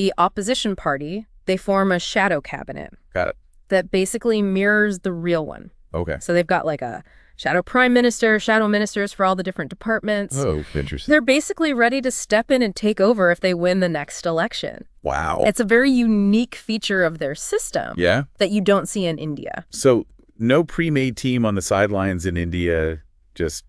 The opposition party, they form a shadow cabinet. Got it. That basically mirrors the real one. Okay. So they've got like a shadow prime minister, shadow ministers for all the different departments. Oh, interesting. They're basically ready to step in and take over if they win the next election. Wow. It's a very unique feature of their system that you don't see in India. So no pre-made team on the sidelines in India, just,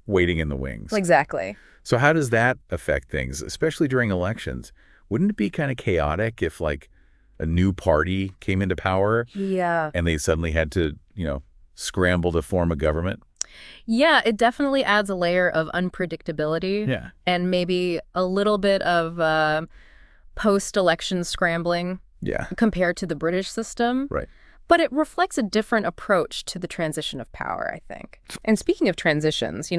waiting in the wings. Exactly. So how does that affect things, especially during elections? Wouldn't it be kind of chaotic if, like, a new party came into power and they suddenly had to, scramble to form a government? Yeah, it definitely adds a layer of unpredictability and maybe a little bit of post-election scrambling compared to the British system. Right. But it reflects a different approach to the transition of power, I think. And speaking of transitions,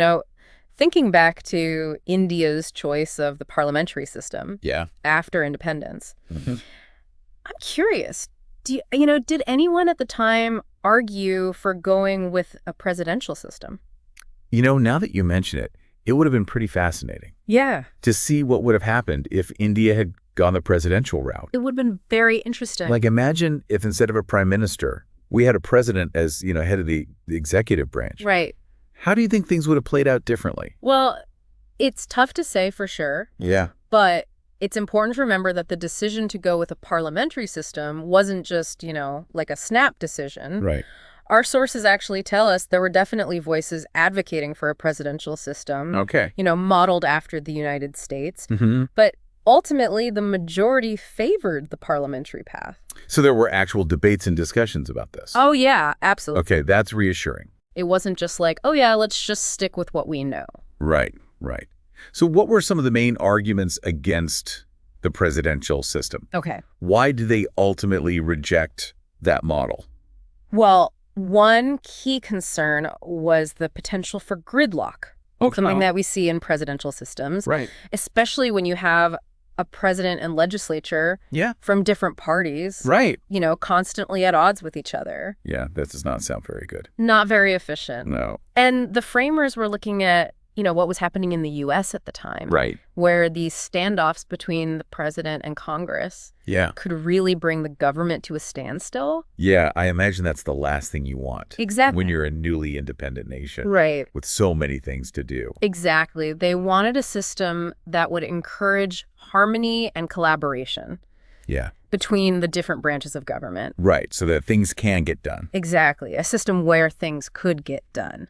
thinking back to India's choice of the parliamentary system after independence, I'm curious, did anyone at the time argue for going with a presidential system? Now that you mention it, it would have been pretty fascinating. Yeah. To see what would have happened if India had gone the presidential route. It would have been very interesting. Like, imagine if instead of a prime minister, we had a president as, head of the executive branch. Right. How do you think things would have played out differently? Well, it's tough to say for sure. Yeah. But it's important to remember that the decision to go with a parliamentary system wasn't just, like a snap decision. Right. Our sources actually tell us there were definitely voices advocating for a presidential system. Okay. Modeled after the United States. Mm-hmm. But ultimately, the majority favored the parliamentary path. So there were actual debates and discussions about this? Oh, yeah, absolutely. Okay, that's reassuring. It wasn't just like, oh, yeah, let's just stick with what we know. Right, right. So what were some of the main arguments against the presidential system? Okay. Why did they ultimately reject that model? Well, one key concern was the potential for gridlock. Something that we see in presidential systems. Right. Especially when you have a president and legislature from different parties. Right. Constantly at odds with each other. Yeah, that does not sound very good. Not very efficient. No. And the framers were looking at, what was happening in the U.S. at the time. Right. Where these standoffs between the president and Congress could really bring the government to a standstill. Yeah, I imagine that's the last thing you want. Exactly. When you're a newly independent nation. Right. With so many things to do. Exactly. They wanted a system that would encourage harmony and collaboration. Yeah. Between the different branches of government. Right, so that things can get done. Exactly. A system where things could get done.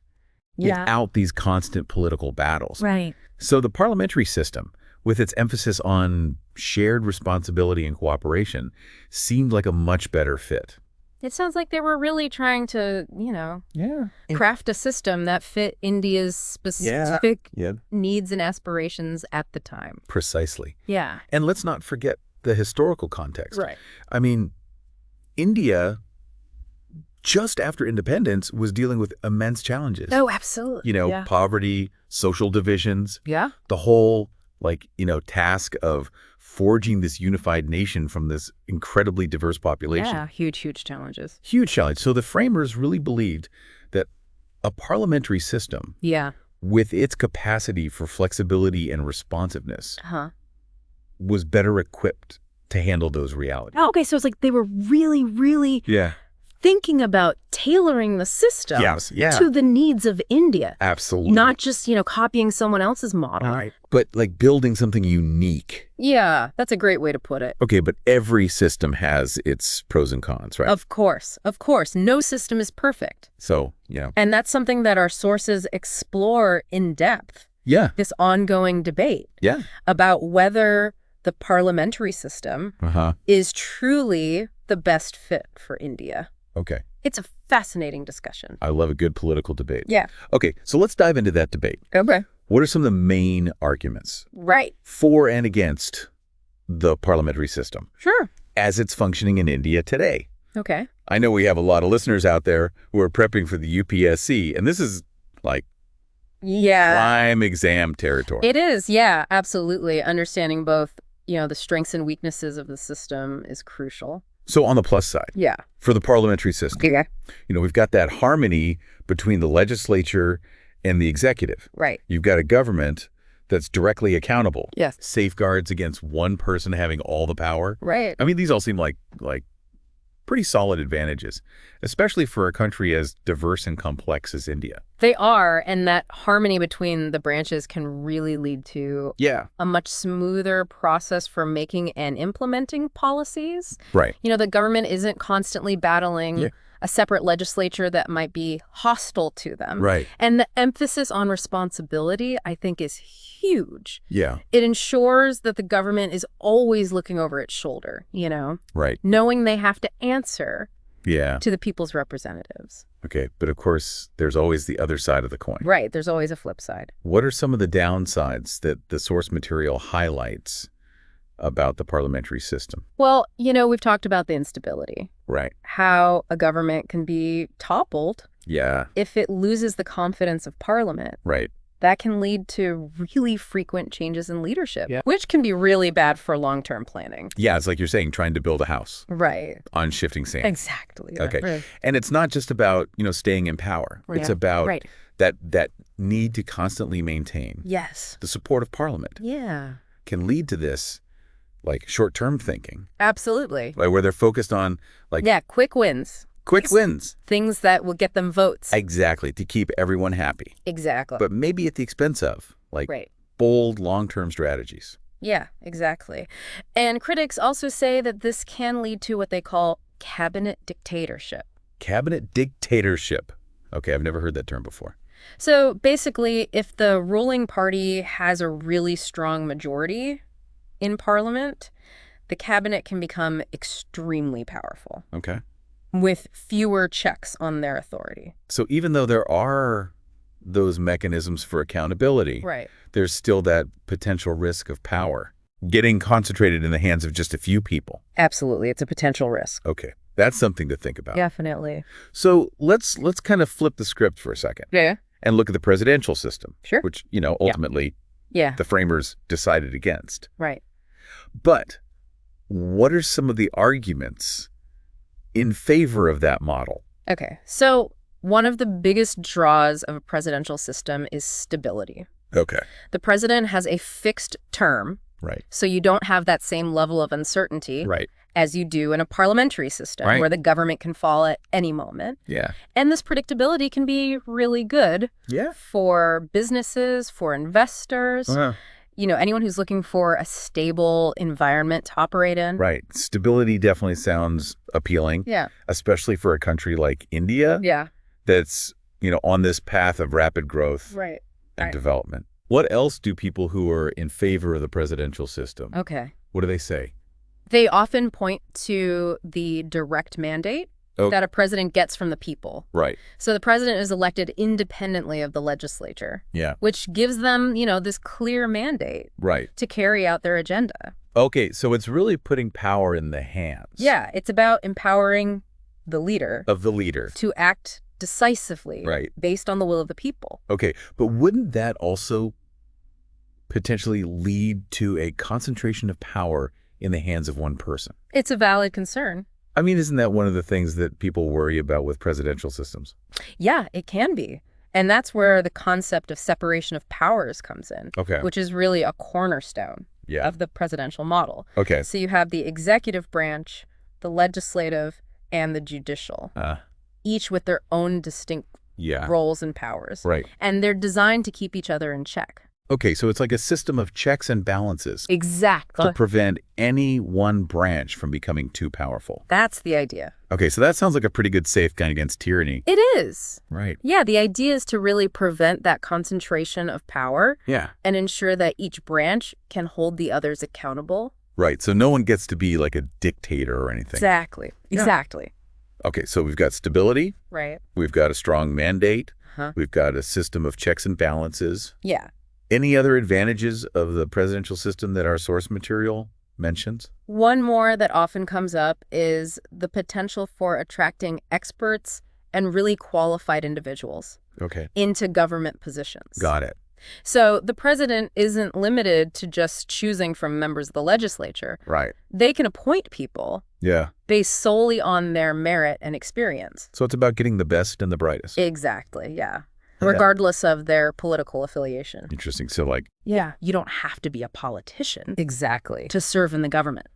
Without these constant political battles. Right. So the parliamentary system, with its emphasis on shared responsibility and cooperation, seemed like a much better fit. It sounds like they were really trying to, craft a system that fit India's specific needs and aspirations at the time. Precisely. Yeah. And let's not forget the historical context. Right. I mean, India, just after independence, was dealing with immense challenges. Oh, absolutely. Poverty, social divisions. Yeah. The whole, task of forging this unified nation from this incredibly diverse population. Yeah, huge challenges. Huge challenge. So the framers really believed that a parliamentary system with its capacity for flexibility and responsiveness was better equipped to handle those realities. Oh, okay, so it's like they were really, really thinking about tailoring the system to the needs of India. Absolutely. Not just, copying someone else's model. Right. But like building something unique. Yeah, that's a great way to put it. Okay, but every system has its pros and cons, right? Of course. No system is perfect. So, And that's something that our sources explore in depth. Yeah. This ongoing debate. Yeah. About whether the parliamentary system is truly the best fit for India. Okay. It's a fascinating discussion. I love a good political debate. Yeah. Okay, so let's dive into that debate. Okay. What are some of the main arguments for and against the parliamentary system? Sure. As it's functioning in India today. Okay. I know we have a lot of listeners out there who are prepping for the UPSC, and this is like prime exam territory. It is, yeah, absolutely. Understanding both, the strengths and weaknesses of the system is crucial. So on the plus side, for the parliamentary system, we've got that harmony between the legislature and the executive. Right. You've got a government that's directly accountable. Yes. Safeguards against one person having all the power. Right. I mean, these all seem like pretty solid advantages, especially for a country as diverse and complex as India. They are, and that harmony between the branches can really lead to a much smoother process for making and implementing policies. Right. The government isn't constantly battling a separate legislature that might be hostile to them. Right. And the emphasis on responsibility, I think, is huge. Yeah. It ensures that the government is always looking over its shoulder, Right. knowing they have to answer to the people's representatives. Okay, but of course, there's always the other side of the coin. Right, there's always a flip side. What are some of the downsides that the source material highlights about the parliamentary system? Well, we've talked about the instability. Right. How a government can be toppled if it loses the confidence of Parliament. Right. That can lead to really frequent changes in leadership, which can be really bad for long-term planning. Yeah, it's like you're saying, trying to build a house. Right. On shifting sand. Exactly. Okay. Right. And it's not just about, staying in power. It's about that need to constantly maintain the support of Parliament. Yeah. Can lead to this, short-term thinking. Absolutely. Where they're focused on, quick wins. Quick wins. Things that will get them votes. Exactly, to keep everyone happy. Exactly. But maybe at the expense of, bold long-term strategies. Yeah, exactly. And critics also say that this can lead to what they call cabinet dictatorship. Cabinet dictatorship. Okay, I've never heard that term before. So basically, if the ruling party has a really strong majority in Parliament, the cabinet can become extremely powerful. Okay. With fewer checks on their authority. So even though there are those mechanisms for accountability, there's still that potential risk of power getting concentrated in the hands of just a few people. Absolutely. It's a potential risk. Okay. That's something to think about. Definitely. So let's kind of flip the script for a second. Yeah. And look at the presidential system. Sure. Which, ultimately the framers decided against. Right. But what are some of the arguments in favor of that model? Okay. So one of the biggest draws of a presidential system is stability. Okay. The president has a fixed term. Right. So you don't have that same level of uncertainty as you do in a parliamentary system where the government can fall at any moment. Yeah. And this predictability can be really good for businesses, for investors. Anyone who's looking for a stable environment to operate in. Right. Stability definitely sounds appealing. Yeah. Especially for a country like India. Yeah. That's, on this path of rapid growth and development. What else do people who are in favor of the presidential system, what do they say? They often point to the direct mandate that a president gets from the people. Right. So the president is elected independently of the legislature. Yeah. Which gives them, this clear mandate. Right. To carry out their agenda. Okay, so it's really putting power in the hands. Yeah, it's about empowering the leader. Of the leader. To act decisively. Right. Based on the will of the people. Okay, but wouldn't that also potentially lead to a concentration of power in the hands of one person? It's a valid concern. I mean, isn't that one of the things that people worry about with presidential systems? Yeah, it can be. And that's where the concept of separation of powers comes in, which is really a cornerstone of the presidential model. Okay. So you have the executive branch, the legislative, and the judicial, each with their own distinct roles and powers. Right. And they're designed to keep each other in check. Okay, so it's like a system of checks and balances. Exactly. To prevent any one branch from becoming too powerful. That's the idea. Okay, so that sounds like a pretty good safeguard against tyranny. It is. Right. Yeah, the idea is to really prevent that concentration of power. Yeah. And ensure that each branch can hold the others accountable. Right, so no one gets to be like a dictator or anything. Exactly. Yeah. Exactly. Okay, so we've got stability. Right. We've got a strong mandate. We've got a system of checks and balances. Yeah. Any other advantages of the presidential system that our source material mentions? One more that often comes up is the potential for attracting experts and really qualified individuals into government positions. Got it. So the president isn't limited to just choosing from members of the legislature. Right. They can appoint people based solely on their merit and experience. So it's about getting the best and the brightest. Exactly, yeah. regardless of their political affiliation. Interesting. So, like... Yeah, you don't have to be a politician. Exactly. To serve in the government.